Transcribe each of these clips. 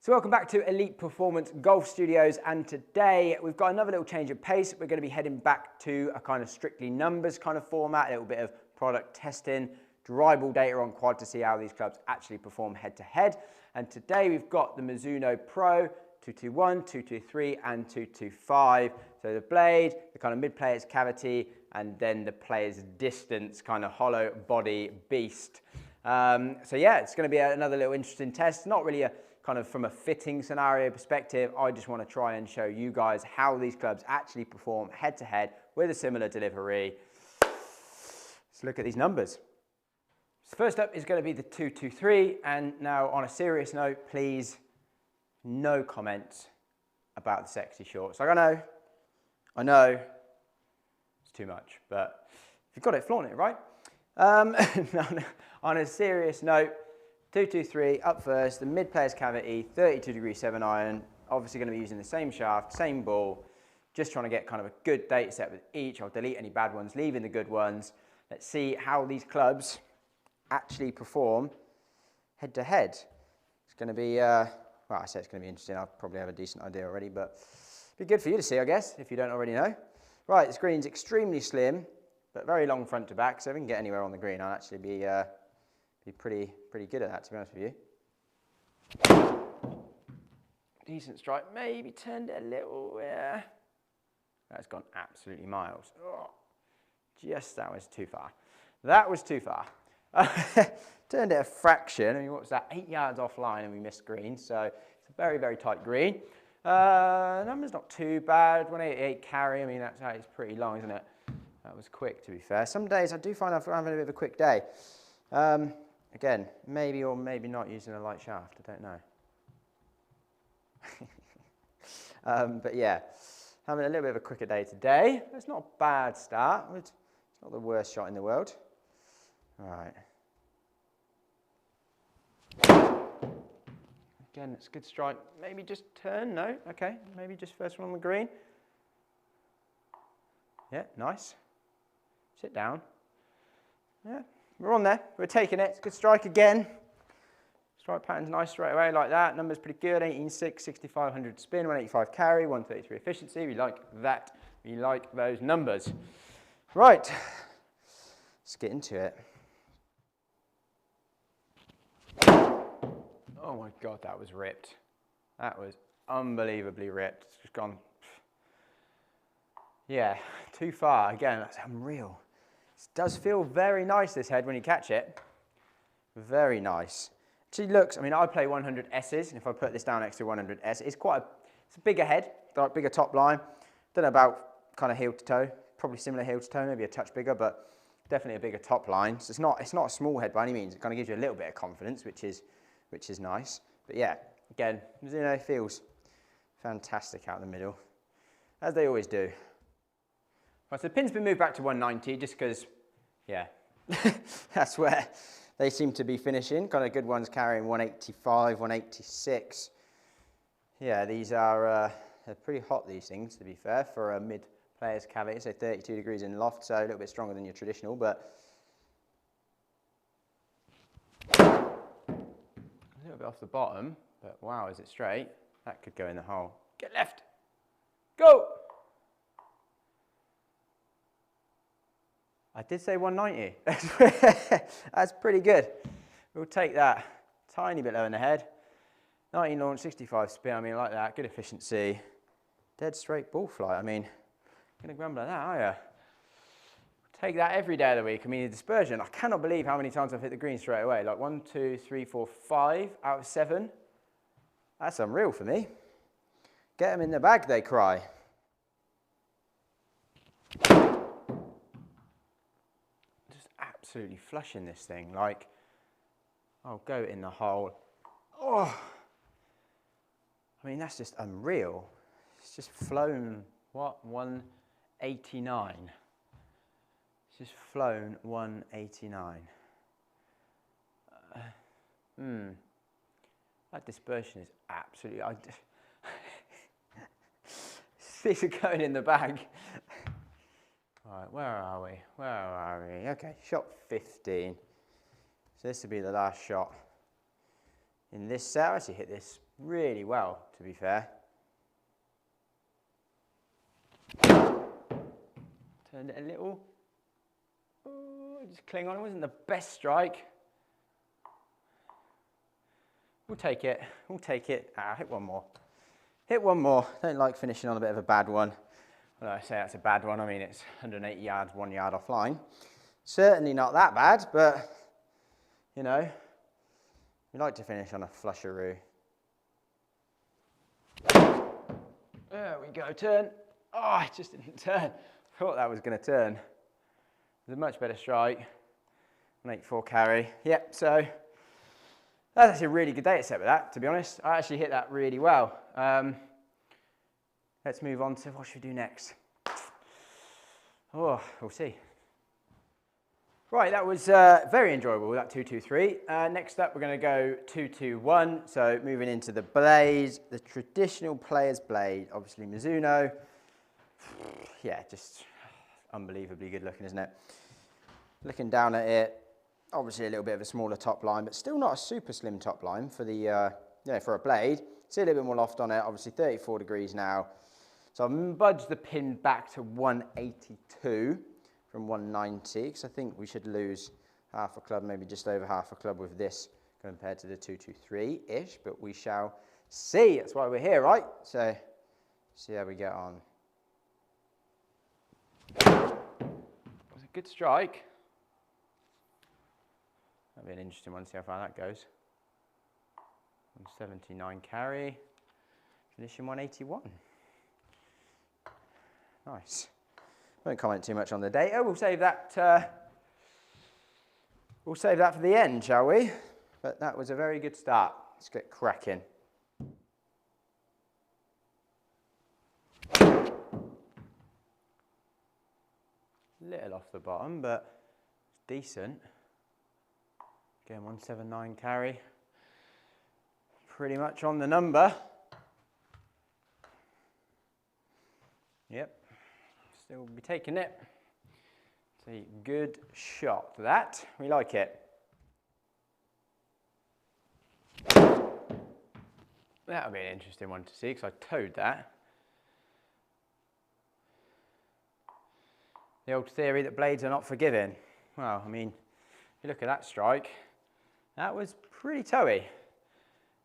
So welcome back to Elite Performance Golf Studios, and today we've got another little change of pace. We're going to be heading back to a kind of strictly numbers kind of format, a little bit of product testing, dry ball data on quad to see how these clubs actually perform head to head. And today we've got the Mizuno Pro 221, 223 and 225. So the blade, the kind of mid-player's cavity, and then the player's distance, kind of hollow body beast. So yeah, it's going to be another little interesting test. Not really a kind of from a fitting scenario perspective. I just want to try and show you guys how these clubs actually perform head to head with a similar delivery. Let's look at these numbers. So first up is going to be the 223, and now on a serious note, please, no comments about the sexy shorts. Like I know, it's too much, but if you've got it, flaunt it, right? On a serious note, 223 up first, the mid-player's cavity, 32-degree 7-iron, obviously going to be using the same shaft, same ball, just trying to get kind of a good data set with each. I'll delete any bad ones, leaving the good ones. Let's see how these clubs actually perform head to head. It's going to be, well, I say it's going to be interesting. I'll probably have a decent idea already, but it'd be good for you to see, I guess, if you don't already know. Right, this green's extremely slim, but very long front to back, so if we can get anywhere on the green, I'll actually be pretty good at that, to be honest with you. Decent strike, maybe turned it a little, yeah. That's gone absolutely miles. Oh, that was too far. That was too far. Turned it a fraction. I mean, what was that? 8 yards offline and we missed green, so it's a very, very tight green. Number's not too bad. 188 carry, I mean, that is pretty long, isn't it? That was quick, to be fair. Some days I do find I'm having a bit of a quick day. Again, maybe or maybe not using a light shaft, I don't know. But yeah, having a little bit of a quicker day today. It's not a bad start. It's not the worst shot in the world. All right. Again, it's a good strike. Maybe just turn, no? Okay, maybe just first one on the green. Yeah, nice. Sit down. Yeah. We're on there, we're taking it. It's a good strike again. Strike pattern's nice straight away like that. Number's pretty good, 18.6, 6,500 spin, 185 carry, 133 efficiency. We like that. We like those numbers. Right, let's get into it. Oh my God, that was ripped. That was unbelievably ripped. It's just gone, yeah, too far. Again, that's unreal. It does feel very nice, this head, when you catch it. Very nice. Actually looks, I mean, I play 100Ss, and if I put this down next to 100S, it's a bigger head, like bigger top line. Don't know about kind of heel to toe, probably similar heel to toe, maybe a touch bigger, but definitely a bigger top line. So it's not a small head by any means. It kind of gives you a little bit of confidence, which is nice. But yeah, again, Mizuno feels fantastic out in the middle, as they always do. Right, so the pin's been moved back to 190 just because, yeah, that's where they seem to be finishing. Kind of good ones carrying 185, 186. Yeah, these are they're pretty hot, these things, to be fair, for a mid-player's cavity. So 32 degrees in loft, so a little bit stronger than your traditional, but a little bit off the bottom. But wow, is it straight? That could go in the hole. Get left. Go! I did say 190. That's pretty good. We'll take that. Tiny bit low in the head. 19 launch, 65 spin. I mean, like that. Good efficiency. Dead straight ball flight. I mean, you're going to grumble at that, are you? Take that every day of the week. I mean, the dispersion. I cannot believe how many times I've hit the green straight away. Like 1, 2, 3, 4, 5 out of 7. That's unreal for me. Get them in the bag, they cry. Absolutely flushing this thing, like, I'll go in the hole. Oh, I mean, that's just unreal. It's just flown, what, 189. It's just flown 189. That dispersion is absolutely, these are going in the bag. All right, where are we? Where are we? Okay, shot 15. So this will be the last shot in this set. I actually hit this really well, to be fair. Turned it a little. Oh, just cling on. It wasn't the best strike. We'll take it. We'll take it. Ah, hit one more. Hit one more. Don't like finishing on a bit of a bad one. When I say that's a bad one, I mean it's 180 yards, 1 yard offline. Certainly not that bad, but, you know, we like to finish on a flusheroo. There we go, turn. Oh, it just didn't turn. Thought that was going to turn. It was a much better strike. 184 carry. Yep, so that's actually a really good data set with that, to be honest. I actually hit that really well. Let's move on to what should we do next? Oh, we'll see. Right, that was very enjoyable, that 2-2-3. Next up, we're going to go 2-2-1. So moving into the blade, the traditional player's blade, obviously Mizuno. Yeah, just unbelievably good looking, isn't it? Looking down at it, obviously a little bit of a smaller top line, but still not a super slim top line for the for a blade. See a little bit more loft on it, obviously 34 degrees now. So I've budged the pin back to 182 from 190, because I think we should lose half a club, maybe just over half a club with this compared to the 2-2-3-ish, but we shall see. That's why we're here, right? So see how we get on. It was a good strike. That'll be an interesting one to see how far that goes. 179 carry, finishing 181. Nice. Won't comment too much on the data. We'll save that for the end, shall we? But that was a very good start. Let's get cracking. Little off the bottom, but it's decent. Again, 179 carry. Pretty much on the number. Yep. Still be taking it. It's a good shot, that. We like it. That'll be an interesting one to see, because I towed that. The old theory that blades are not forgiving. Well, I mean, if you look at that strike, that was pretty towy.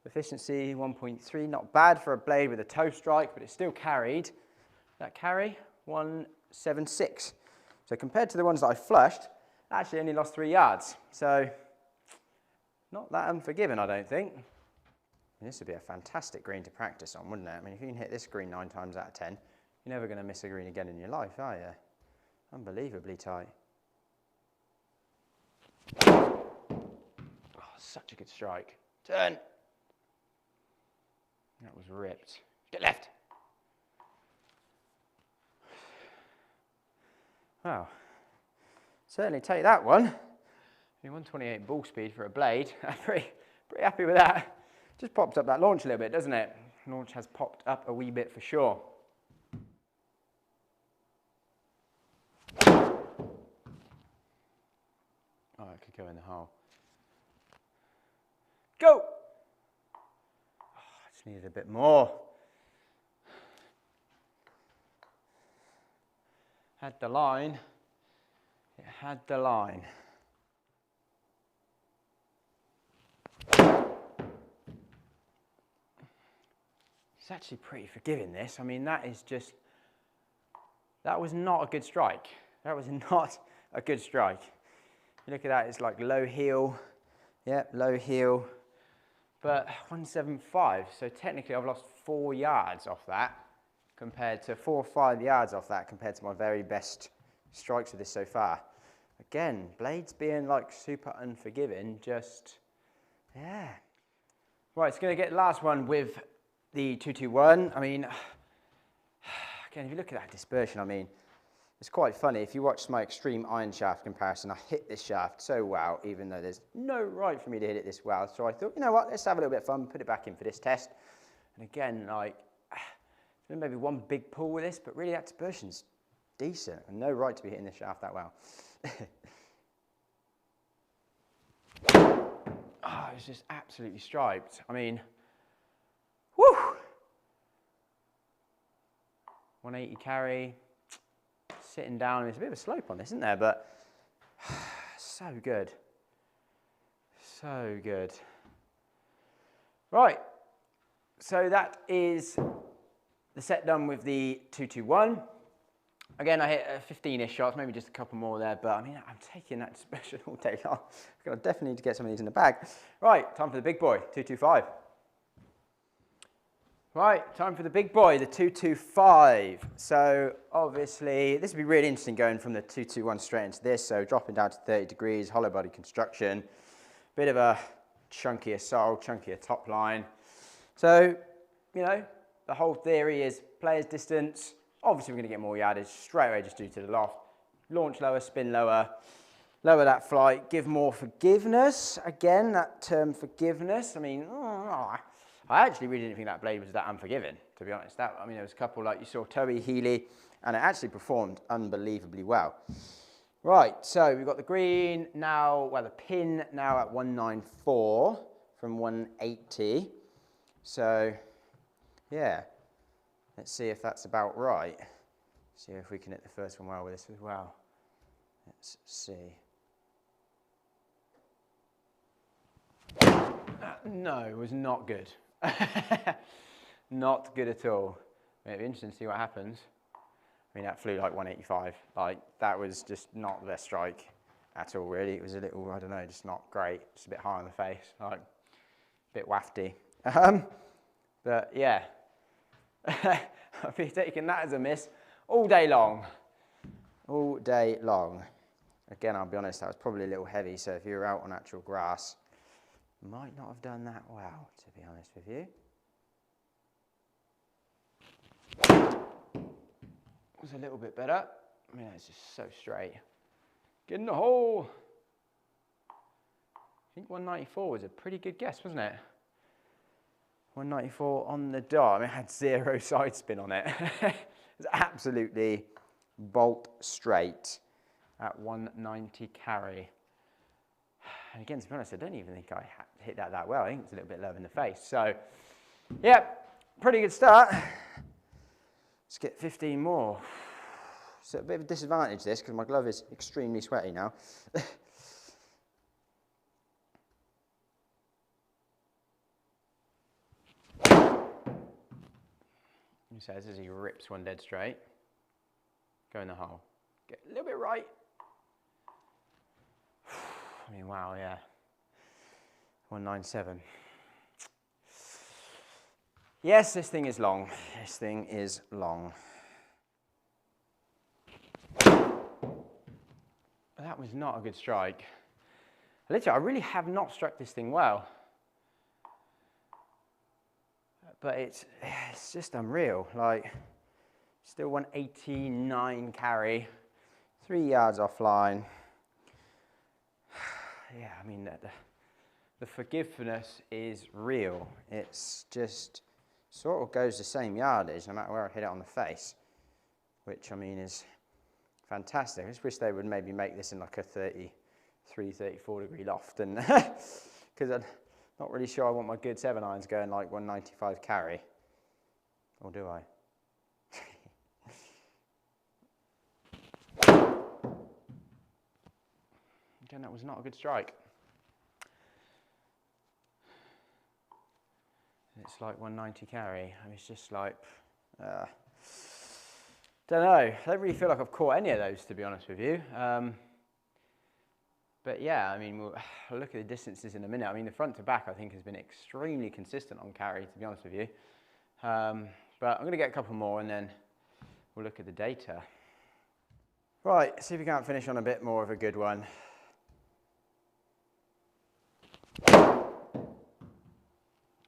Efficiency 1.3, not bad for a blade with a toe strike, but it still carried. That carry, 176. So compared to the ones that I flushed, I actually only lost 3 yards. So not that unforgiving, I don't think. And this would be a fantastic green to practice on, wouldn't it? I mean, if you can hit this green 9 times out of 10, you're never going to miss a green again in your life, are you? Unbelievably tight. Oh, such a good strike. Turn. That was ripped. Get left. Wow. Certainly take that one. 128 ball speed for a blade. I'm pretty happy with that. Just popped up that launch a little bit, doesn't it? Launch has popped up a wee bit for sure. Oh, it could go in the hole. Go! Oh, I just needed a bit more. Had the line. It had the line. It's actually pretty forgiving, this. I mean, that was not a good strike. That was not a good strike. You look at that, it's like low heel. Yep, low heel. But 175, so technically I've lost 4 yards off that compared to 4 or 5 yards off that compared to my very best strikes of this so far. Again, blades being like super unforgiving, just, yeah. Right, it's going to get the last one with the 2-2-1. I mean, again, if you look at that dispersion, I mean, it's quite funny. If you watch my extreme iron shaft comparison, I hit this shaft so well, even though there's no right for me to hit it this well. So I thought, you know what, let's have a little bit of fun, put it back in for this test. And again, like, maybe one big pull with this, but really that dispersion's decent and no right to be hitting this shaft that well. Oh, it's just absolutely striped. I mean, 180 carry, sitting down. There's a bit of a slope on this, isn't there? But so good. So good. Right, so that is the set done with the 221. Again, I hit 15-ish shots, maybe just a couple more there, but I mean, I'm taking that special all day long. I'm gonna definitely need to get some of these in the bag. Right, time for the big boy, 225. Right, time for the big boy, the 225. So obviously, this would be really interesting going from the 221 straight into this. So dropping down to 30 degrees, hollow body construction, bit of a chunkier sole, chunkier top line. So, you know, the whole theory is player's distance. Obviously, we're going to get more yardage straight away just due to the loft. Launch lower, spin lower, lower that flight, give more forgiveness. Again, that term forgiveness. I mean, I actually really didn't think that blade was that unforgiving, to be honest. I mean, there was a couple like you saw Toby, Healy, and it actually performed unbelievably well. Right, so we've got the green now, well, the pin now at 194 from 180. So, yeah. Let's see if that's about right. See if we can hit the first one well with this as well. Let's see. No, it was not good. Not good at all. It'll be interesting to see what happens. I mean, that flew like 185. Like, that was just not the best strike at all, really. It was a little, I don't know, just not great. Just a bit high on the face, like, a bit wafty. But, yeah. I'll be taking that as a miss all day long. All day long. Again, I'll be honest, that was probably a little heavy, so if you were out on actual grass, you might not have done that well, to be honest with you. It was a little bit better. I mean, it's just so straight. Get in the hole. I think 194 was a pretty good guess, wasn't it? 194 on the dot. I mean, it had 0 side spin on it. It was absolutely bolt straight at 190 carry. And again, to be honest, I don't even think I hit that well. I think it's a little bit low in the face. So, yeah, pretty good start. Let's get 15 more. It's a bit of a disadvantage, this, because my glove is extremely sweaty now. He says as he rips one dead straight. Go in the hole. Get a little bit right. I mean, wow, yeah. 197. Yes, this thing is long. This thing is long. That was not a good strike. Literally, I really have not struck this thing well. But it's just unreal. Like, still 189 carry, 3 yards offline. Yeah, I mean, the forgiveness is real. It's just sort of goes the same yardage no matter where I hit it on the face, which I mean is fantastic. I just wish they would maybe make this in like a 33, 34 degree loft, and because I'm not really sure I want my good 7-irons going like 195 carry, or do I? Again, that was not a good strike. It's like 190 carry. I mean, it's just like, don't know. I don't really feel like I've caught any of those, to be honest with you. But yeah, I mean, we'll look at the distances in a minute. I mean, the front to back, I think, has been extremely consistent on carry, to be honest with you. But I'm going to get a couple more and then we'll look at the data. Right, see if we can't finish on a bit more of a good one.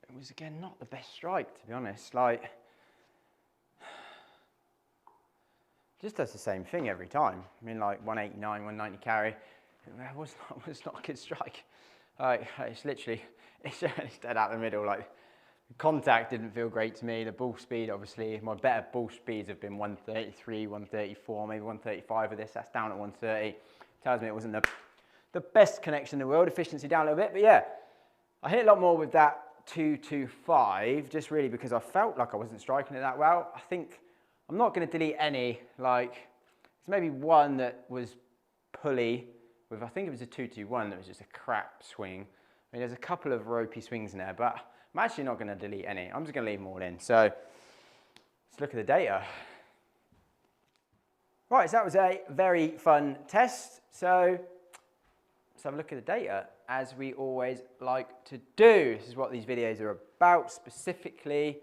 It was, again, not the best strike, to be honest. Like, just does the same thing every time. I mean, like 189, 190 carry. It was not a good strike. Like, it's literally, it's dead out the middle. Like, the contact didn't feel great to me. The ball speed, obviously, my better ball speeds have been 133, 134, maybe 135 with this. That's down at 130. Tells me it wasn't the best connection in the world. Efficiency down a little bit, but yeah, I hit a lot more with that 225, just really because I felt like I wasn't striking it that well. I think I'm not going to delete any. Like, there's maybe one that was pulley with, I think it was a 221 that was just a crap swing. I mean, there's a couple of ropey swings in there, but I'm actually not going to delete any. I'm just going to leave them all in. So let's look at the data. Right, so that was a very fun test. So let's have a look at the data, as we always like to do. This is what these videos are about specifically.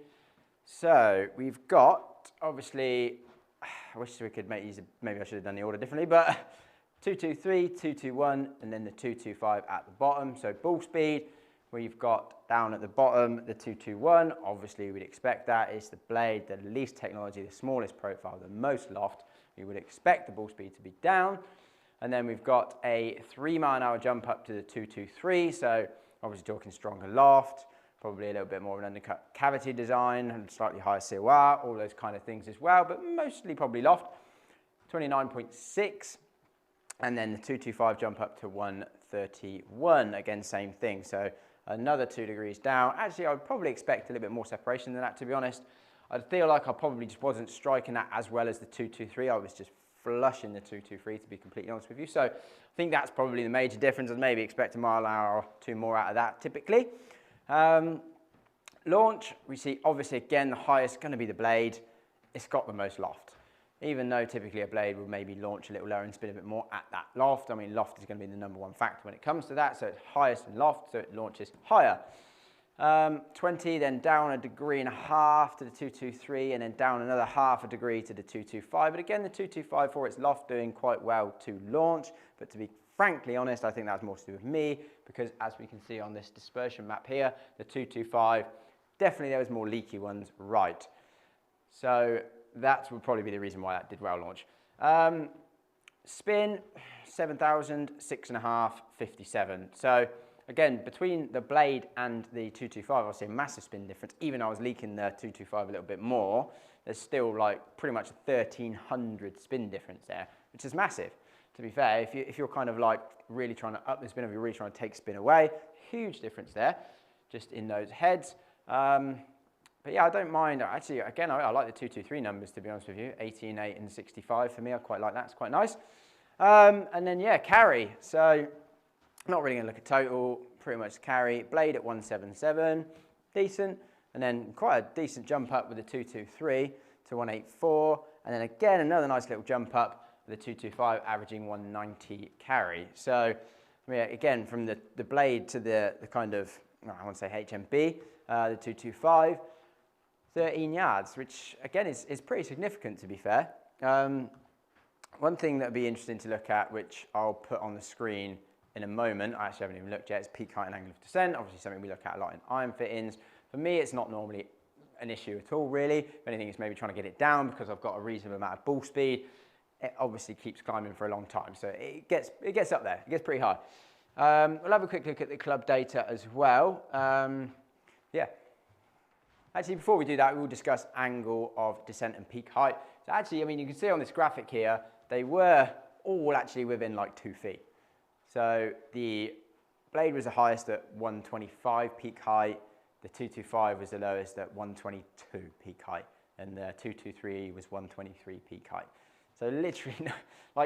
So we've got, obviously, I wish we could make these, maybe I should have done the order differently, but 223, 221, and then the 225 at the bottom. So ball speed, we've got down at the bottom the 221. Obviously, we'd expect that. It's the blade, the least technology, the smallest profile, the most loft. We would expect the ball speed to be down. And then we've got a 3 mile an hour jump up to the 223. So obviously talking stronger loft, probably a little bit more of an undercut cavity design and slightly higher COR, all those kind of things as well, but mostly probably loft. 29.6. And then the 225 jump up to 131. Again, same thing. So another 2 degrees down. Actually, I would probably expect a little bit more separation than that, to be honest. I feel like I probably just wasn't striking that as well as the 223. I was just flushing the 223, to be completely honest with you. So I think that's probably the major difference. I'd maybe expect a mile an hour or 2 more out of that typically. Launch, we see obviously again the highest going to be the blade. It's got the most loft. Even though typically a blade will maybe launch a little lower and spin a bit more at that loft. I mean, loft is going to be the #1 factor when it comes to that. So it's highest in loft, so it launches higher. 20, then down 1.5 degrees to the 223, and then down another 0.5 degree to the 225. But again, the 225 for its loft doing quite well to launch. But to be frankly honest, I think that's more to do with me, because as we can see on this dispersion map here, the 225, definitely there was more leaky ones, right. So that would probably be the reason why that did well launch. Spin, 7,000, 6.5, 57. So again, between the blade and the 225, I'll say massive spin difference. Even though I was leaking the 225 a little bit more, there's still like pretty much a 1,300 spin difference there, which is massive. To be fair, if you're kind of like really trying to up the spin, or you're really trying to take spin away, huge difference there, just in those heads. But yeah, I don't mind. Actually, again, I like the 223 numbers, to be honest with you. 18, 8, and 65 for me. I quite like that. It's quite nice. And then, yeah, carry. So not really going to look at total. Pretty much carry. Blade at 177. Decent. And then quite a decent jump up with the 223 to 184. And then again, another nice little jump up with the 225, averaging 190 carry. So, yeah, again, from the blade to the kind of, I want to say HMB, the 225. 13 yards, which again is pretty significant, to be fair. One thing that would be interesting to look at, which I'll put on the screen in a moment, I actually haven't even looked yet, is peak height and angle of descent. Obviously something we look at a lot in iron fittings. For me, it's not normally an issue at all, really. If anything, it's maybe trying to get it down because I've got a reasonable amount of ball speed. It obviously keeps climbing for a long time, so it gets up there. It gets pretty high. We'll have a quick look at the club data as well. Yeah. Actually, before we do that, we will discuss angle of descent and peak height. So actually, I mean, you can see on this graphic here, they were all actually within like 2 feet. So the blade was the highest at 125 peak height. The 225 was the lowest at 122 peak height. And the 223 was 123 peak height. So literally,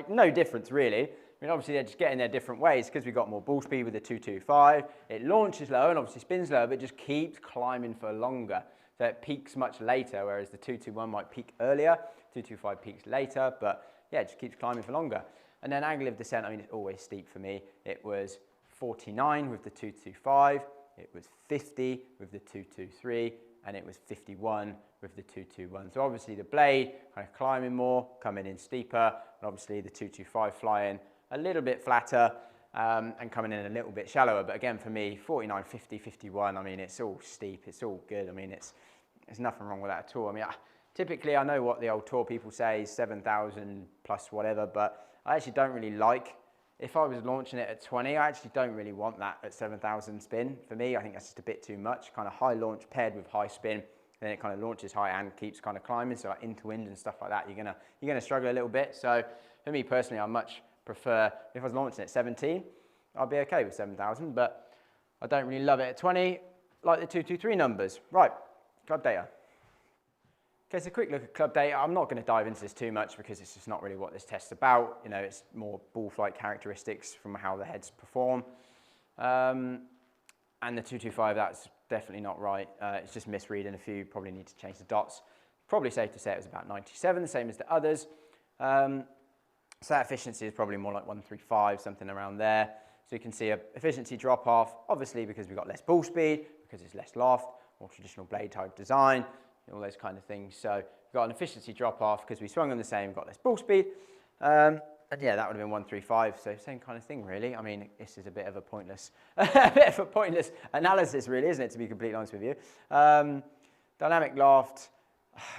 no difference really. I mean, obviously they're just getting there different ways because we've got more ball speed with the 225. It launches low and obviously spins low, but it just keeps climbing for longer. So it peaks much later, whereas the 221 might peak earlier, 225 peaks later, but yeah, it just keeps climbing for longer. And then angle of descent, I mean, it's always steep for me. It was 49 with the 225, it was 50 with the 223, and it was 51 with the 221. So obviously the blade kind of climbing more, coming in steeper, and obviously the 225 flying a little bit flatter and coming in a little bit shallower. But again, for me, 49, 50, 51, I mean, it's all steep, it's all good. I mean, there's nothing wrong with that at all. I mean, typically I know what the old tour people say is 7,000 plus whatever, but I actually don't really like, if I was launching it at 20, I actually don't really want that at 7,000 spin. For me, I think that's just a bit too much. Kind of high launch paired with high spin, then it kind of launches high and keeps kind of climbing. So like into wind and stuff like that, you're gonna struggle a little bit. So for me personally, I much prefer, if I was launching at 17, I'd be okay with 7,000, but I don't really love it at 20, like the 223 numbers. Right, club data. Okay, so a quick look at club data. I'm not going to dive into this too much because it's just not really what this test's about. You know, it's more ball flight characteristics from how the heads perform. And the 225, that's definitely not right. It's just misreading a few, probably need to change the dots. Probably safe to say it was about 97, the same as the others. So that efficiency is probably more like 135, something around there. So you can see a efficiency drop off, obviously because we've got less ball speed, because it's less loft, more traditional blade type design, all those kind of things. So we've got an efficiency drop off because we swung on the same, got less ball speed. And yeah, that would have been 135. So same kind of thing, really. I mean, this is a bit of a pointless, analysis, really, isn't it? To be completely honest with you. Dynamic loft,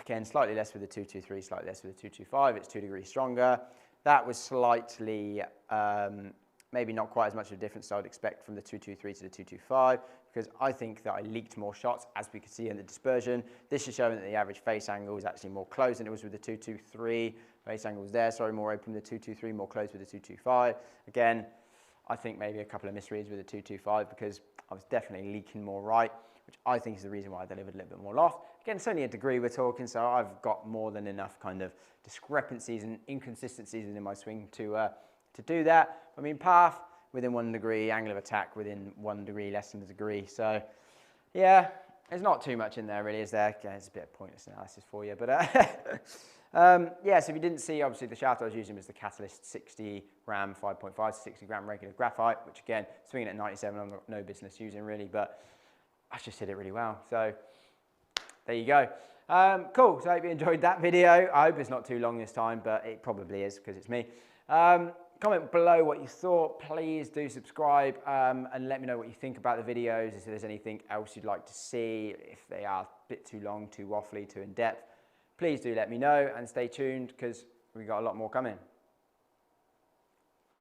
again, slightly less with the 223, slightly less with the 225. It's 2 degrees stronger. That was slightly, maybe not quite as much of a difference as I would expect from the 223 to the 225, because I think that I leaked more shots, as we could see in the dispersion. This is showing that the average face angle is actually more closed than it was with the 223. Face angle was there, sorry, more open with the 223, more closed with the 225. Again, I think maybe a couple of misreads with the 225 because I was definitely leaking more right, which I think is the reason why I delivered a little bit more loft. Again, it's only a degree we're talking, so I've got more than enough kind of discrepancies and inconsistencies in my swing to do that. I mean, path within 1 degree, angle of attack within 1 degree, less than a degree. So yeah, there's not too much in there really, is there? Okay, it's a bit of pointless analysis for you, but yeah, so if you didn't see, obviously the shaft I was using was the Catalyst 60 gram 5.5 to 60 gram regular graphite, which again, swinging at 97, I've got no business using really, but I just did it really well. So there you go. Cool, so I hope you enjoyed that video. I hope it's not too long this time, but it probably is because it's me. Comment below what you thought. Please do subscribe and let me know what you think about the videos, if there's anything else you'd like to see, if they are a bit too long, too waffly, too in-depth. Please do let me know and stay tuned because we've got a lot more coming.